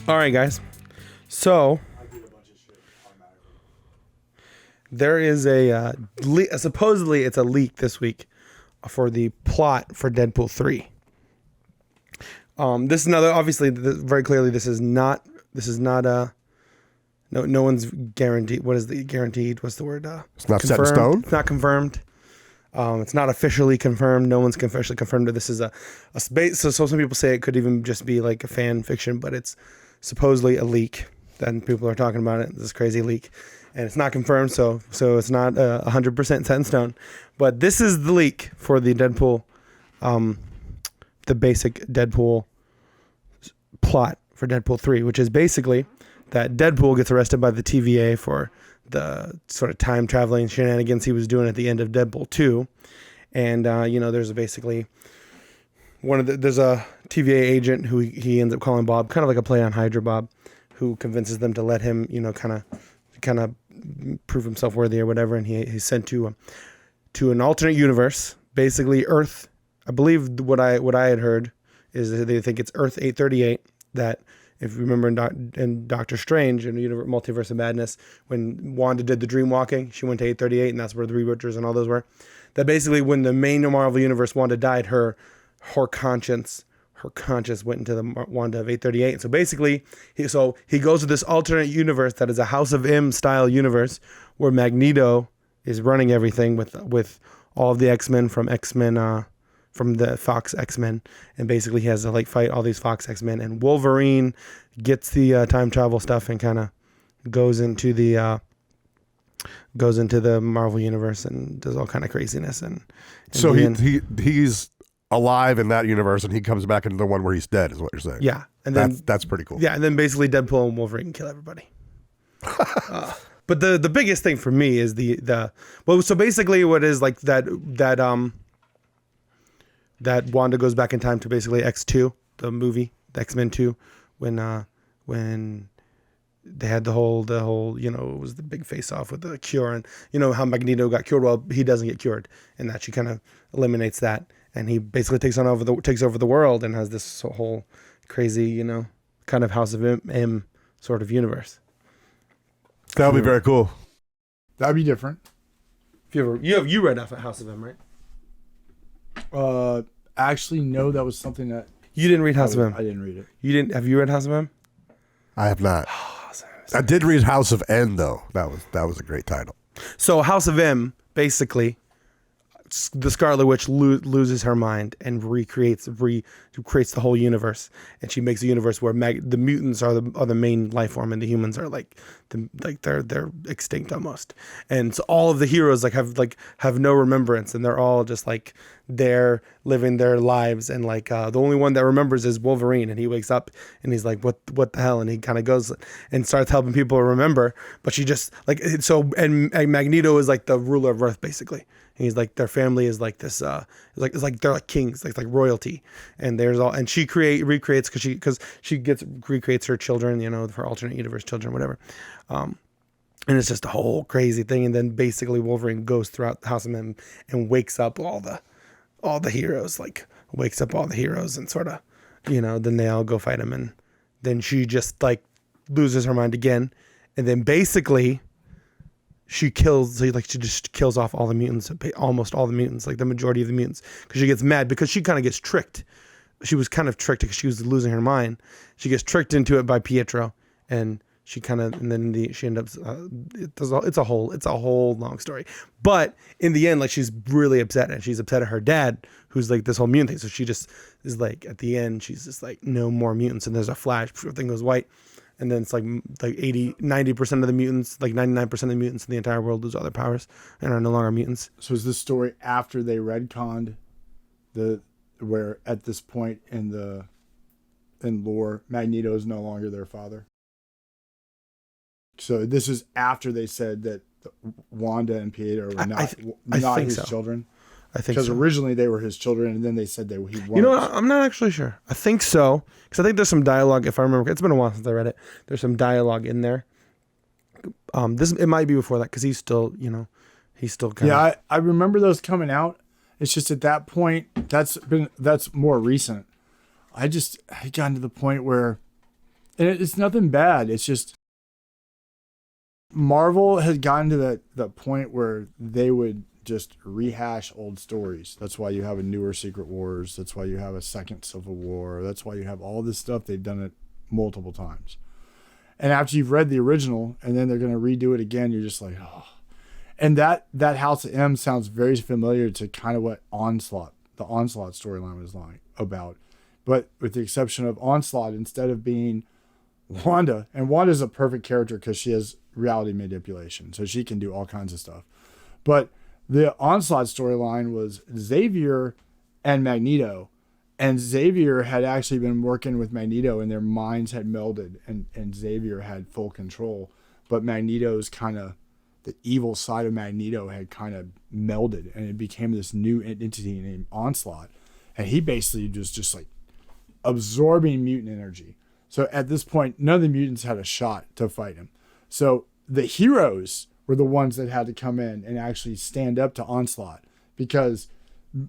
All right, guys. So there is supposedly it's a leak this week for the plot for Deadpool 3. This is another, obviously, very clearly, this is not no one's guaranteed. What is the guaranteed? What's the word? It's not set in stone? It's not confirmed. It's not officially confirmed. No one's officially confirmed that this is a space. So some people say it could even just be like a fan fiction, but it's supposedly a leak. Then people are talking about it. This crazy leak, and it's not confirmed. So it's not 100% set in stone. But this is the leak for the Deadpool, the basic Deadpool plot for Deadpool 3, which is basically that Deadpool gets arrested by the TVA for the sort of time traveling shenanigans he was doing at the end of Deadpool 2. And, there's basically there's a TVA agent who he ends up calling Bob, kind of like a play on Hydra Bob, who convinces them to let him, kind of prove himself worthy or whatever. And he's sent to an alternate universe, basically Earth. I believe what I had heard is that they think it's Earth 838, that if you remember in Doctor Strange in Multiverse of Madness, when Wanda did the dream walking, she went to 838, and that's where the Rewatchers and all those were. That basically when the main Marvel universe Wanda died, her conscience went into the Wanda of 838. So basically, he goes to this alternate universe that is a House of M style universe where Magneto is running everything with all of the X-Men from the Fox X-Men, and basically he has to fight all these Fox X-Men, and Wolverine gets the time travel stuff and kind of goes into the Marvel universe and does all kind of craziness. And so he's alive in that universe, and he comes back into the one where he's dead, is what you're saying. Yeah, and then that's pretty cool. Yeah, and then basically Deadpool and Wolverine kill everybody. But the biggest thing for me is so basically what is that Wanda goes back in time to basically X2, the movie, the X-Men 2, when they had the whole, it was the big face-off with the cure, and how Magneto got cured. Well, he doesn't get cured, and that she kind of eliminates that, and he basically takes over the world and has this whole crazy, kind of House of M sort of universe. That would be very cool. That'd be different. If you read House of M, right? Actually, no, that was something that you didn't read House of M. I didn't read it. You didn't? Have you read House of M? I have not. I did read House of N though. That was a great title. So House of M, basically, the Scarlet Witch loses her mind and recreates the whole universe, and she makes a universe where the mutants are the main life form, and the humans are they're extinct almost, and so all of the heroes have no remembrance, and they're all just they're living their lives, and the only one that remembers is Wolverine, and he wakes up and he's like, what the hell, and he kind of goes and starts helping people remember, but she just and Magneto is the ruler of Earth basically. And he's their family is this it's they're like kings, like royalty, and she recreates because she recreates her children, her alternate universe children, whatever, and it's just a whole crazy thing. And then basically Wolverine goes throughout the House of M and wakes up all the heroes, and sort of, then they all go fight him, and then she just loses her mind again, and then basically she just kills off all the mutants, almost all the mutants, the majority of the mutants, because she gets mad because she kind of gets tricked. She was kind of tricked because she was losing her mind. She gets tricked into it by Pietro, and she she ends up. It's a whole long story, but in the end, she's really upset, and she's upset at her dad, who's this whole mutant thing. So she just is at the end, she's just no more mutants, and there's a flash, everything goes white. And then it's 90% of the mutants, 99% of the mutants in the entire world lose all their powers and are no longer mutants. So is this story after they retconned where at this point in lore, Magneto is no longer their father? So this is after they said that Wanda and Pietro were not his children? I think because originally they were his children, and then they said he wasn't. I'm not actually sure. I think so, because I think there's some dialogue. If I remember, it's been a while since I read it. There's some dialogue in there. It might be before that, because he's still kind of. Yeah, I remember those coming out. It's just at that point that's more recent. I gotten to the point where And it's nothing bad. It's just Marvel had gotten to that point where they would just rehash old stories. That's why you have a newer Secret Wars. That's why you have a second Civil War. That's why you have all this stuff. They've done it multiple times. And after you've read the original and then they're going to redo it again, you're just like, oh. And that House of M sounds very familiar to kind of what the Onslaught storyline was like about. But with the exception of Onslaught, instead of being Wanda, and Wanda's a perfect character because she has reality manipulation, so she can do all kinds of stuff. But the Onslaught storyline was Xavier and Magneto, and Xavier had actually been working with Magneto, and their minds had melded, and Xavier had full control. But Magneto's kind of, the evil side of Magneto had kind of melded, and it became this new entity named Onslaught. And he basically was just like absorbing mutant energy. So at this point, none of the mutants had a shot to fight him. So the heroes were the ones that had to come in and actually stand up to Onslaught, because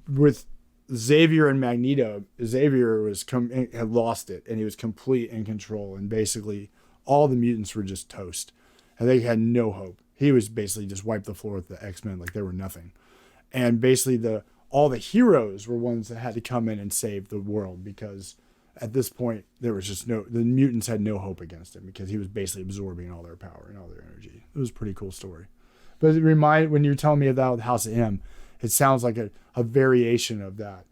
with Xavier and Magneto, Xavier had lost it, and he was complete in control, and basically all the mutants were just toast, and they had no hope. He was basically just wiped the floor with the X-Men like they were nothing. And basically all the heroes were ones that had to come in and save the world, because at this point there was just the mutants had no hope against him, because he was basically absorbing all their power and all their energy. It was a pretty cool story. But when you're telling me about House of M, it sounds like a variation of that.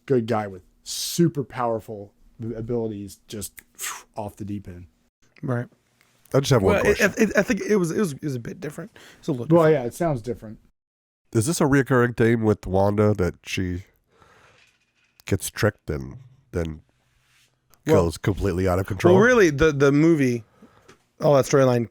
Good guy with super powerful abilities, just off the deep end. Right. I just have one question. I think it was a bit different. It's a little different. Well, yeah, it sounds different. Is this a reoccurring theme with Wanda, that she gets tricked and then goes completely out of control? Well, really, the movie, all that storyline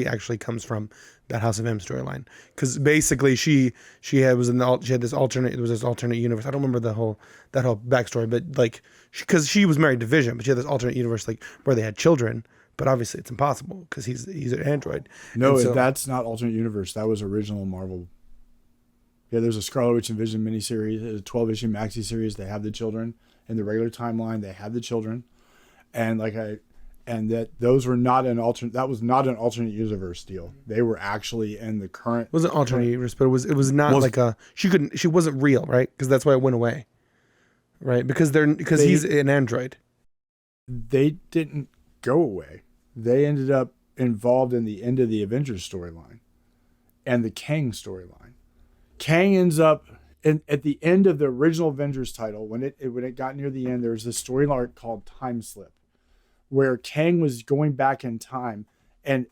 actually comes from that House of M storyline, because basically she had this alternate universe. I don't remember that whole backstory, but like because she was married to Vision, but she had this alternate universe like where they had children. But obviously it's impossible because he's an android. No, that's not alternate universe. That was original Marvel. Yeah, there's a Scarlet Witch and Vision miniseries, a 12-issue maxi series. They have the children in the regular timeline. They have the children, and those were not an alternate. That was not an alternate universe deal. They were actually in the current. It was an alternate universe, but it was not she wasn't real, right? Because that's why it went away, right? Because he's an android. They didn't go away. They ended up involved in the end of the Avengers storyline and the Kang storyline. Kang ends up at the end of the original Avengers title, when it got near the end, there was this story arc called Time Slip, where Kang was going back in time and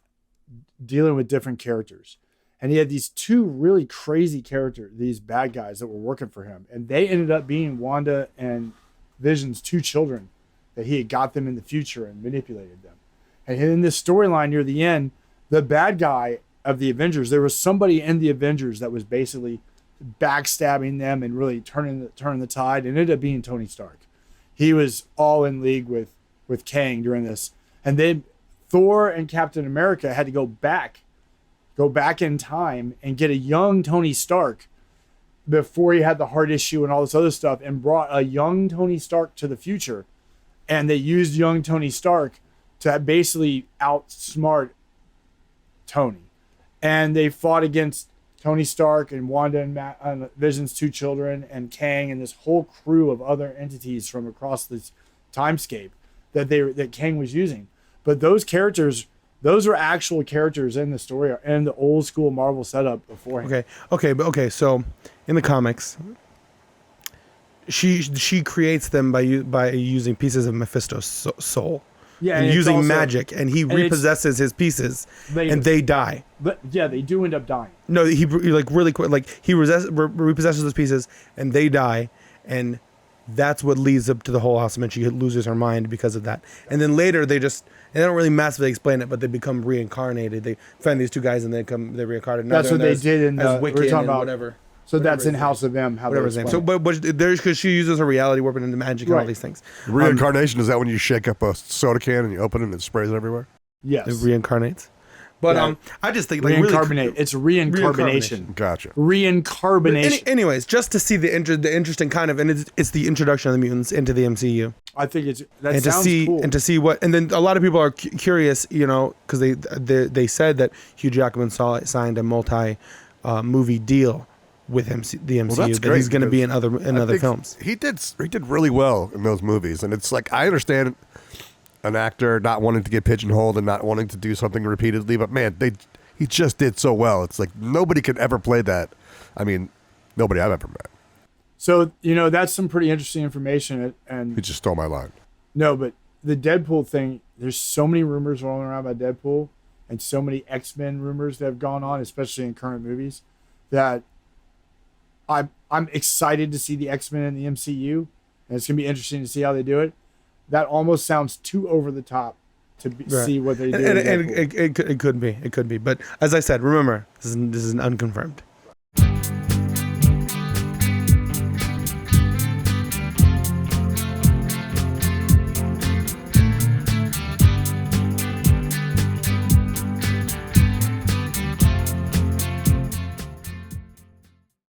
dealing with different characters. And he had these two really crazy characters, these bad guys that were working for him. And they ended up being Wanda and Vision's two children, that he had got them in the future and manipulated them. And in this storyline near the end, the bad guy of the Avengers, there was somebody in the Avengers that was basically backstabbing them and really turning the tide, and ended up being Tony Stark. He was all in league with Kang during this. And then Thor and Captain America had to go back in time and get a young Tony Stark before he had the heart issue and all this other stuff, and brought a young Tony Stark to the future. And they used young Tony Stark to basically outsmart Tony. And they fought against Tony Stark and Wanda and Vision's two children and Kang and this whole crew of other entities from across this timescape that Kang was using. But those characters, those are actual characters in the story and the old school Marvel setup beforehand. Okay. So in the comics, she creates them by using pieces of Mephisto's soul. Yeah, and using also magic, and he repossesses his pieces, and they die. But yeah, they do end up dying. No, he like really quick, like he repossesses those pieces, and they die, and that's what leads up to the whole House of M. She loses her mind because of that, and then later they don't really massively explain it, but they become reincarnated. They find these two guys, and they reincarnated. That's what they did in Wiccan and whatever. So that's in House of M. Whatever his name. So, but there's because she uses her reality warping into magic and all these things. Reincarnation is that when you shake up a soda can and you open it and it sprays everywhere? Yes. It reincarnates. But Yeah. I just think like Reincarnate. It's reincarnation. Gotcha. Reincarnation. Anyways, just to see the interesting kind of, and it's the introduction of the mutants into the MCU, I think that and sounds cool. to see what, and then a lot of people are curious, you know, because they said that Hugh Jackman signed a movie deal with the MCU, that's that he's great, going to be in because other films. He did really well in those movies, and it's like I understand an actor not wanting to get pigeonholed and not wanting to do something repeatedly, but man, he just did so well. It's like nobody could ever play that. I mean, nobody I've ever met. So, you know, that's some pretty interesting information. And He just stole my line. no, but the Deadpool thing, there's so many rumors rolling around about Deadpool and so many X-Men rumors that have gone on, especially in current movies, that I'm excited to see the X-Men in the MCU, and it's going to be interesting to see how they do it. That almost sounds too over the top to see what they do. And it could be, but as I said, remember this is unconfirmed.